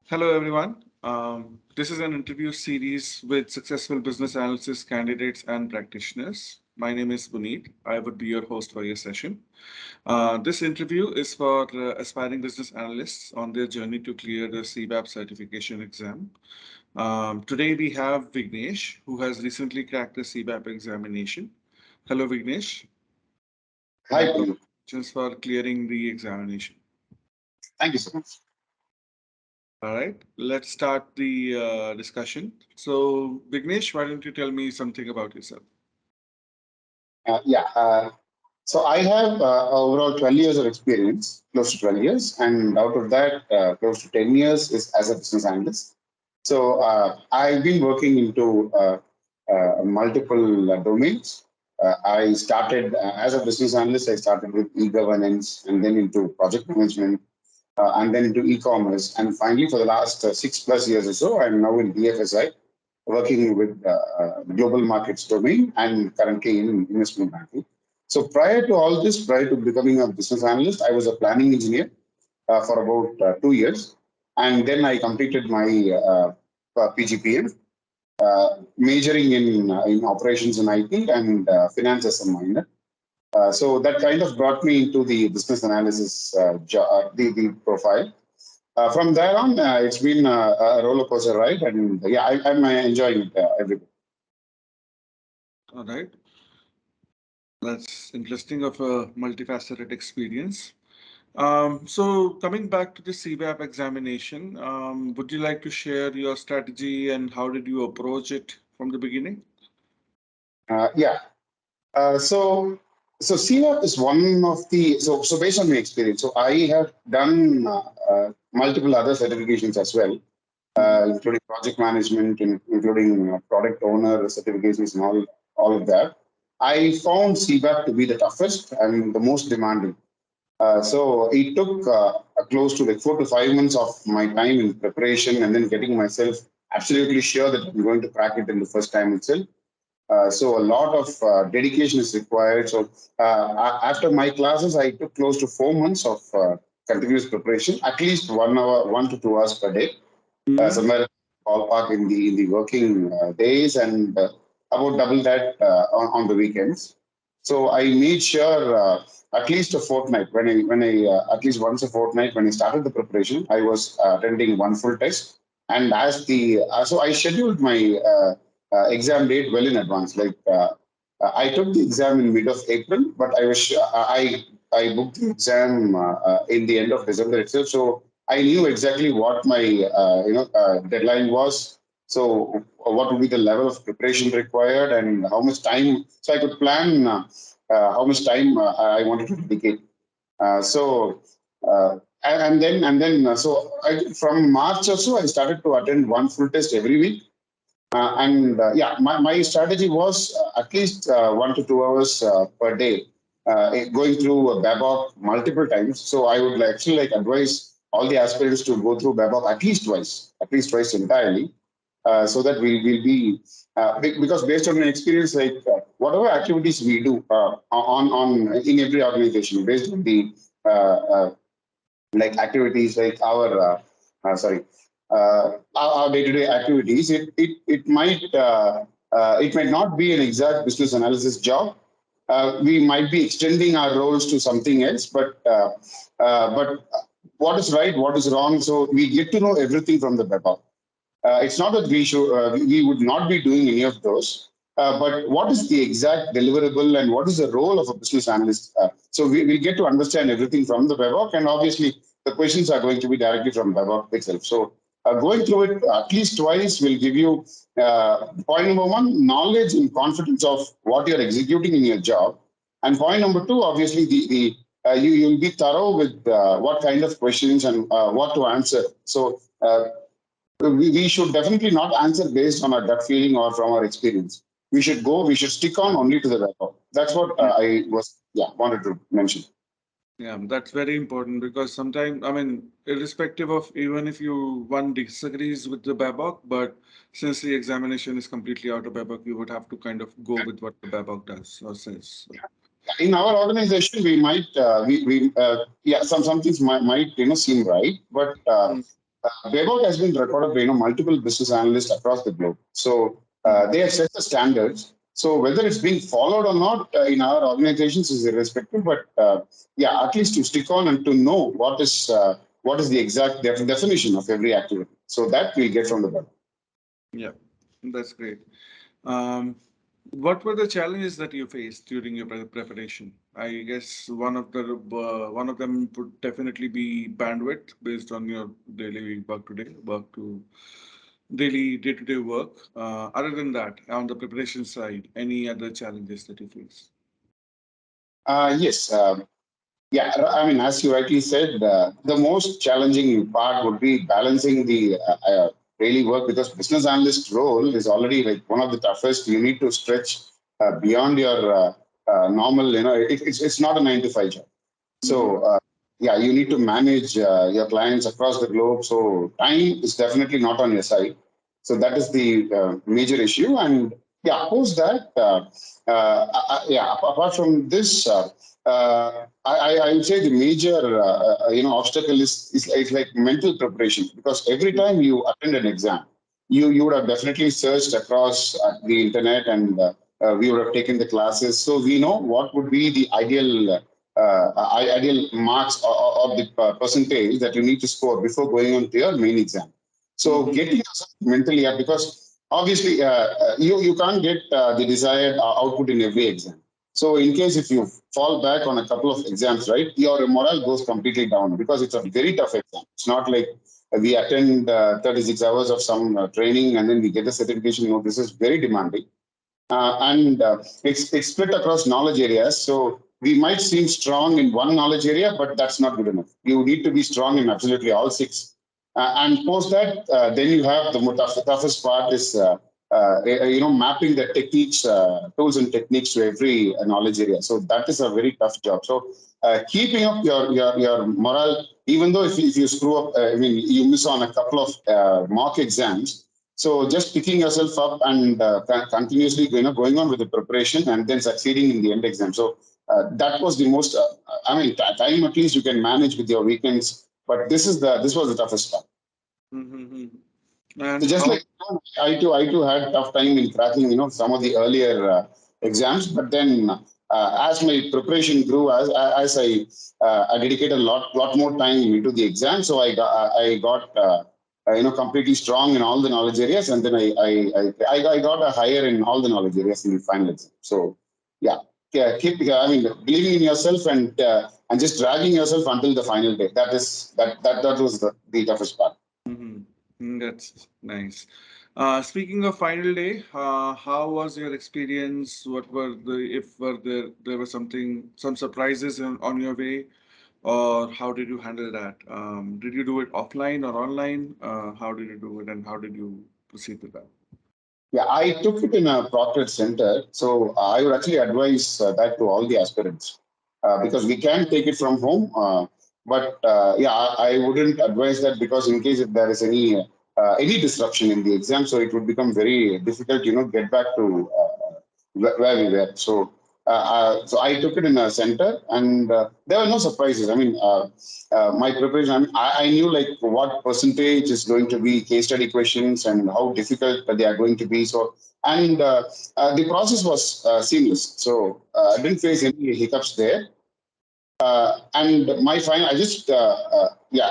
Hello, everyone. This is an interview series with successful business analysis candidates and practitioners. My name is Puneet. I would be your host for your session. This interview is for aspiring business analysts on their journey to clear the CBAP certification exam. Today, we have Vignesh, who has recently cracked the CBAP examination. Hello, Vignesh, Hi, and Puneet. congratulations for clearing the examination. Thank you so much. All right, let's start the discussion. So, Vignesh, why don't you tell me something about yourself? Yeah. So I have overall 12 years of experience, close to 12 years, and out of that, close to 10 years is as a business analyst. So I've been working into multiple domains. I started as a business analyst. I started with e-governance, and then into project management, and then into e-commerce, and finally, for the last 6+ years or so, I'm now in BFSI, working with global markets domain and currently in investment banking. So prior to all this, prior to becoming a business analyst, I was a planning engineer for about 2 years. And then I completed my PGPM, majoring in operations in IT and finance as a minor. So that kind of brought me into the business analysis, the profile. From there on, it's been a roller coaster ride, and yeah, I'm enjoying it every day. All right, that's interesting of a multifaceted experience. So, coming back to the CBAP examination, would you like to share your strategy and how did you approach it from the beginning? Yeah. So CWAP is one of the so based on my experience. So I have done multiple other certifications as well, Mhm. including project management, including product owner certifications, and all of that. I found CBAP to be the toughest and the most demanding. So it took close to like 4 to 5 months of my time in preparation and then getting myself absolutely sure that I'm going to crack it in the first time itself. So a lot of dedication is required. So after my classes, I took close to 4 months of continuous preparation, at least 1 hour, 1 to 2 hours per day, Mhm. somewhere ballpark in the working days, and about double that on the weekends. So I made sure at least a fortnight when I at least once a fortnight when I started the preparation, I was attending one full test, and as the so I scheduled my exam date well in advance. Like I took the exam in mid of April, but I booked the exam in the end of December itself. So I knew exactly what my deadline was. So what would be the level of preparation required and how much time? So I could plan how much time I wanted to dedicate. So so from March or so I started to attend one full test every week. And yeah, my strategy was at least 1 to 2 hours per day, going through BABOK multiple times. So I would actually advise all the aspirants to go through BABOK at least twice entirely, so that we will be because based on my experience, whatever activities we do on in every organization, based on the uh, uh, like activities like sorry our day-to-day activities, it might not be an exact business analysis job. We might be extending our roles to something else, but what is right, what is wrong, so we get to know everything from the web. It's not that we would not be doing any of those, but what is the exact deliverable and what is the role of a business analyst? So we get to understand everything from the webhook, and obviously the questions are going to be directly from webhook itself. So going through it at least twice will give you point number one, knowledge and confidence of what you're executing in your job, and point number two, obviously the you'll be thorough with what kind of questions and what to answer. So we should definitely not answer based on our gut feeling or from our experience. We should stick on only to the record. That's what wanted to mention. Yeah, that's very important because sometimes, I mean, irrespective of even if one disagrees with the Babok, but since the examination is completely out of Babok, you would have to kind of go with what the Babok does or says. So, In our organization, we might, some things might seem right, but mm, WebOut has been recorded by multiple business analysts across the globe. So Mhm. they have set the standards. So whether it's being followed or not in our organizations is irrespective. But yeah, at least to stick on and to know what is the exact definition of every activity. So that we'll get from the web. Yeah, that's great. Um, what were the challenges that you faced during your preparation? I guess one of them would definitely be bandwidth based on your daily work to daily day-to-day work. Other than that, on the preparation side, any other challenges that you face? Yes. Yeah, I mean, as you rightly said, the most challenging part would be balancing the daily work because business analyst role is already like one of the toughest. You need to stretch beyond your normal, it's not a 9 to 5 job. Mm-hmm. So, yeah, you need to manage your clients across the globe. So, time is definitely not on your side. So, that is the major issue. And yeah, post that, yeah, apart from this, I would say the major, obstacle is like mental preparation because every time you attend an exam, you would have definitely searched across the internet and we would have taken the classes. So we know what would be the ideal marks or the percentage that you need to score before going on to your main exam. So Mm-hmm. getting yourself mentally up because obviously you can't get the desired output in every exam. So in case if you fall back on a couple of exams, right, your morale goes completely down because it's a very tough exam. It's not like we attend 36 hours of some training and then we get a certification. No, this is very demanding and it's split across knowledge areas. So we might seem strong in one knowledge area, but that's not good enough. You need to be strong in absolutely all six. And post that, then you have the toughest part is mapping the techniques, tools and techniques to every knowledge area. So that is a very tough job. So keeping up your morale, even though if you screw up, I mean you miss on a couple of mock exams, so just picking yourself up and continuously, going on with the preparation and then succeeding in the end exam. So that was the most. I mean, time at least you can manage with your weekends, but this was the toughest part. Mm-hmm. So And just how? like I too had tough time in cracking, some of the earlier exams. But then, as my preparation grew, as I dedicated a lot more time into the exam, so I got completely strong in all the knowledge areas, and then I got a higher in all the knowledge areas in the final exam. So yeah, yeah, I mean, believing in yourself and just dragging yourself until the final day. That was the toughest part. Mm-hmm. That's nice. Speaking of final day, how was your experience? What were the if were there was some surprises on your way, or how did you handle that? Did you do it offline or online? How did you do it, and how did you proceed with that? Yeah, I took it in a proctored center. So I would actually advise that to all the aspirants because we can take it from home. But yeah, I wouldn't advise that because in case if there is any disruption in the exam, so it would become very difficult, get back to where we were. So I took it in a center, and there were no surprises. I mean, my preparation. I mean, I knew like what percentage is going to be case study questions and how difficult they are going to be. So, and the process was seamless. So I didn't face any hiccups there. And my final, I just yeah.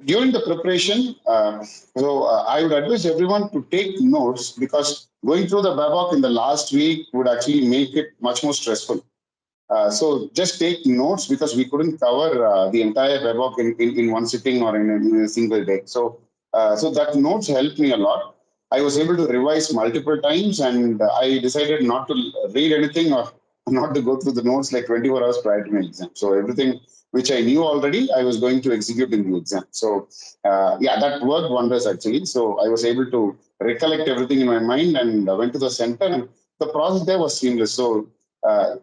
During the preparation, I would advise everyone to take notes because going through the Babok in the last week would actually make it much more stressful. So just take notes because we couldn't cover the entire webhook in one sitting or in a single day. So that notes helped me a lot. I was able to revise multiple times, and I decided not to read anything or not to go through the notes like 24 hours prior to my exam. So everything which I knew already, I was going to execute in the exam. So yeah, that worked wonders actually. So I was able to recollect everything in my mind and went to the center, and the process there was seamless. So uh,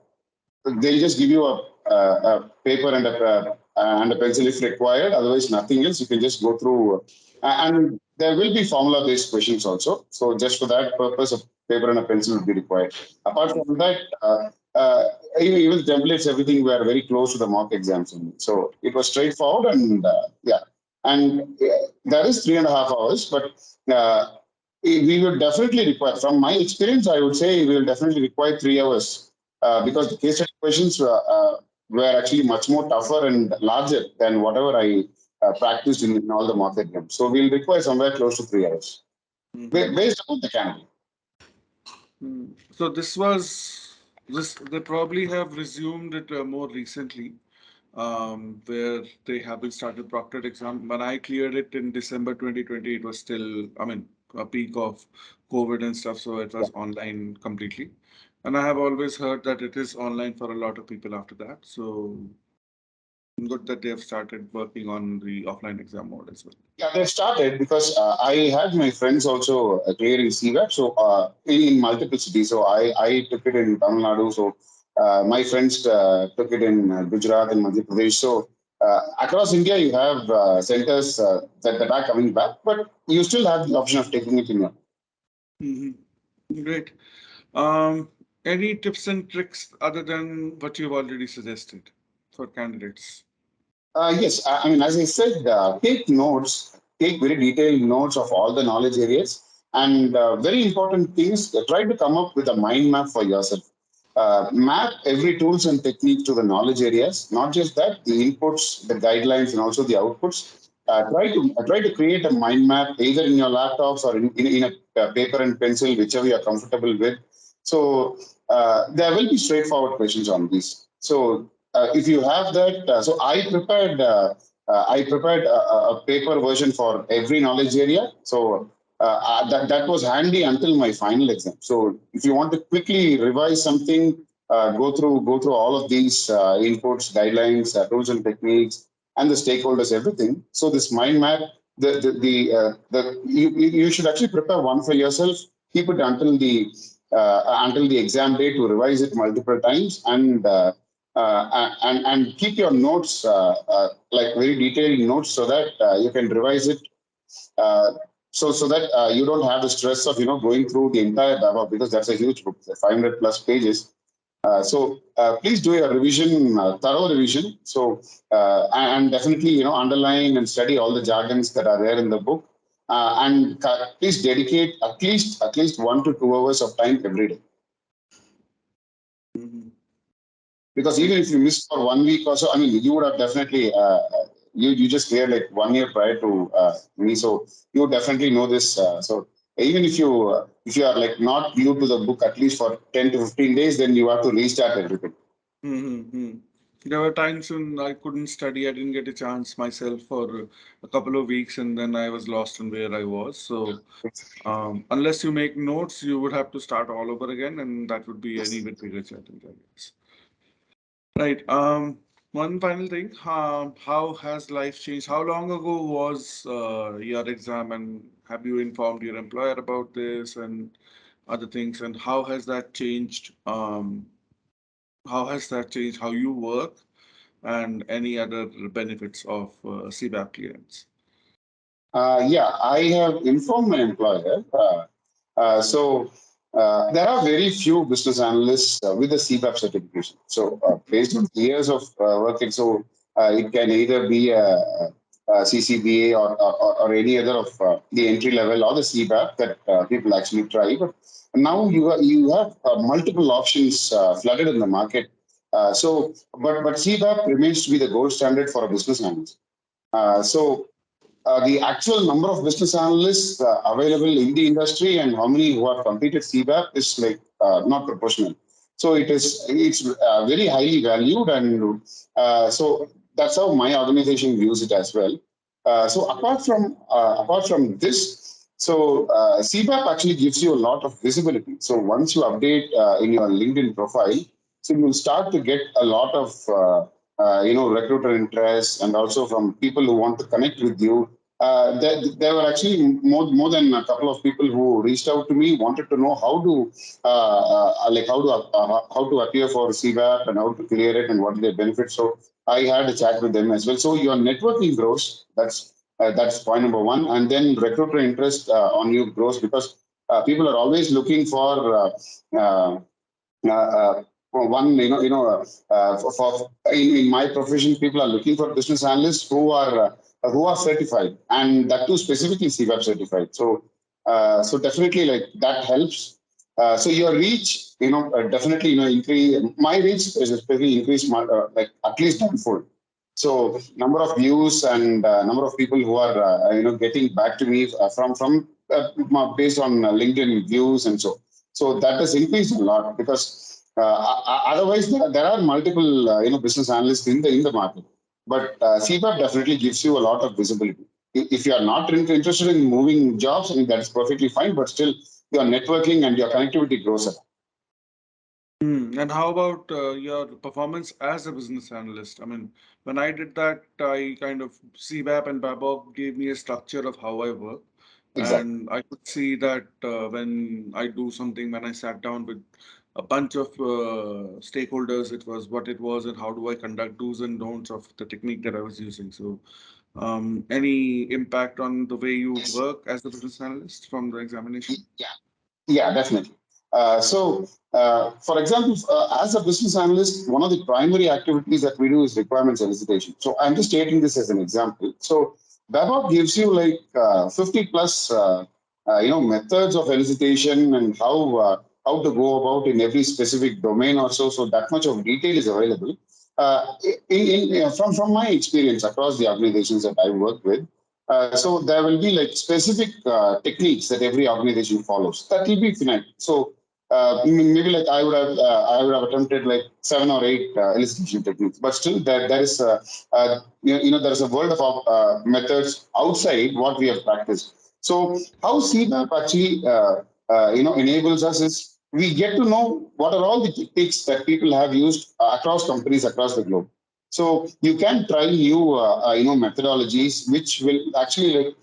they'll just give you a paper and a pencil if required. Otherwise, nothing else. You can just go through, and there will be formula-based questions also. So just for that purpose, a paper and a pencil will be required. Apart from that, even the templates, everything were very close to the mock exams. Only. So it was straightforward, and yeah. And that is 3.5 hours. But we will definitely require, from my experience, I would say we will definitely require 3 hours because the case study questions were actually much more tougher and larger than whatever I practiced in all the mock exams. So we'll require somewhere close to 3 hours Hmm. based on the candidate. So this was this. They probably have resumed it more recently, where they have been started proctored exam. When I cleared it in December 2020, it was still, I mean, a peak of COVID and stuff, so it Yeah. was online completely. And I have always heard that it is online for a lot of people after that. So good that they have started working on the offline exam mode as well. Yeah, they started because I had my friends also clearing CBAP, so in multiple cities. So I took it in Tamil Nadu. So my friends took it in Gujarat and Madhya Pradesh. So across India, you have centers that are coming back, but you still have the option of taking it in your. Hmm. Great. Um, any tips and tricks other than what you've already suggested for candidates? Yes, I mean, as I said, take notes, take very detailed notes of all the knowledge areas, and very important things. Try to come up with a mind map for yourself. Map every tools and technique to the knowledge areas. Not just that, the inputs, the guidelines, and also the outputs. Try to create a mind map either in your laptops or in a paper and pencil, whichever you are comfortable with. So there will be straightforward questions on these. So if you have that, so I prepared a paper version for every knowledge area. So that was handy until my final exam. So if you want to quickly revise something, go through all of these inputs, guidelines, tools and techniques, and the stakeholders, everything. So this mind map, you should actually prepare one for yourself. Keep it until the exam day to revise it multiple times and keep your notes like very detailed notes so that you can revise it uh, so that you don't have the stress of going through the entire BABA because that's a huge book, 500 plus pages. So please do a revision, thorough revision. So and definitely underline and study all the jargons that are there in the book, and please dedicate at least 1 to 2 hours of time every day. Mhm. Because even if you miss for 1 week or so, I mean, you would have definitely you just cleared like 1 year prior to me, so you would definitely know this. So even if you are like not glued to the book at least for 10 to 15 days, then you have to restart everything. Mm-hmm. There were times when I couldn't study. I didn't get a chance myself for a couple of weeks, and then I was lost in where I was. So, unless you make notes, you would have to start all over again, and that would be an even bigger challenge, I guess. Right. One final thing. How has life changed? How long ago was your exam, and have you informed your employer about this and other things? And how has that changed how you work and any other benefits of CBAP clearance? Yeah, I have informed my employer. So there are very few business analysts with the CBAP certification. So based on years of working, so it can either be a CCBA or any other of the entry level or the CBAP that people actually try. But now you have multiple options flooded in the market. But CBAP remains to be the gold standard for a business analyst. So the actual number of business analysts available in the industry and how many who have completed CBAP is like not proportional. So it's very highly valued, and so that's how my organization views it as well. So apart from this, so CBAP actually gives you a lot of visibility. So once you update in your LinkedIn profile, so you will start to get a lot of recruiter interest and also from people who want to connect with you. There were actually more than a couple of people who reached out to me, wanted to know how to appear for CBAP and how to clear it and what are the benefits. So I had a chat with them as well. So your networking grows. That's point number one, and then recruiter interest on you grows because people are always looking for one, for in my profession, people are looking for business analysts who are who are certified, and that too specifically CBAP certified. So definitely like that helps. So your reach, definitely, increase. My reach is especially increased, like at least tenfold. So number of views and number of people who are getting back to me based on LinkedIn views and so that has increased a lot because otherwise there are multiple business analysts in the market, but CPAP definitely gives you a lot of visibility. If you are not interested in moving jobs, I mean, that's perfectly fine, but still your networking and your connectivity grows up. And how about your performance as a business analyst? I mean, when I did that, I kind of CBAP and BABOK gave me a structure of how I work. Exactly. And I could see that when I do something, when I sat down with a bunch of stakeholders, it was what it was and how do I conduct do's and don'ts of the technique that I was using. So, any impact on the way you Yes. work as a business analyst from the examination? Yeah, definitely. For example, as a business analyst, one of the primary activities that we do is requirements elicitation. So I'm just taking this as an example. So BABOP gives you like 50 plus, methods of elicitation and how to go about in every specific domain or so. So that much of detail is available. From my experience across the organizations that I work with, so there will be like specific techniques that every organization follows. That will be finite. So maybe like I would have attempted like 7 or 8 elicitation techniques, but still there is there is a world of methods outside what we have practiced. So how CBAP actually enables us is we get to know what are all the techniques that people have used across companies across the globe. So you can try new, methodologies, which will actually like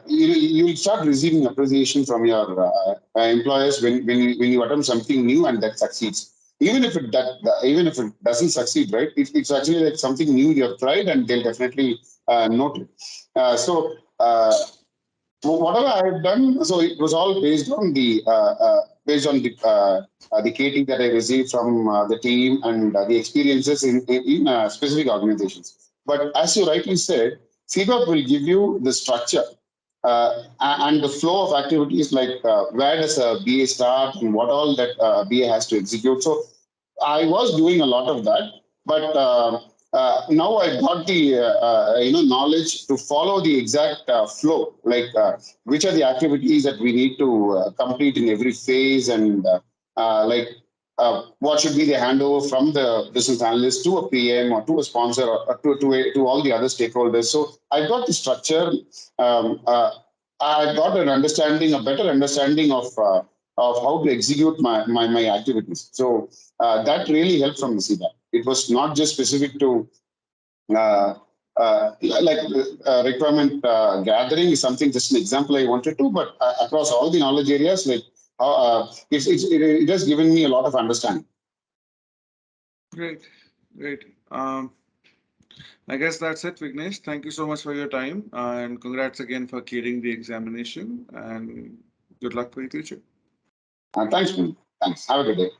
you will start receiving appreciation from your employers when you attempt something new and that succeeds. Even if it doesn't succeed, right? It's actually like something new you have tried, and they'll definitely note it. Whatever I have done, so it was all based on the KT that I received from the team and the experiences in specific organizations. But as you rightly said, CBAP will give you the structure and the flow of activities, like where does a BA start and what all that BA has to execute. So I was doing a lot of that, but now I got the knowledge to follow the exact flow, like which are the activities that we need to complete in every phase, and like what should be the handover from the business analyst to a PM or to a sponsor or to all the other stakeholders. So I got the structure. Um, uh, I got a better understanding of how to execute my activities. So that really helped from the CBAP. It was not just specific to uh, like requirement gathering is something, just an example I wanted to, but across all the knowledge areas, like it has given me a lot of understanding. Great, great. I guess that's it, Vignesh. Thank you so much for your time and congrats again for clearing the examination and good luck for your future. Thanks, man. Thanks. Have a good day.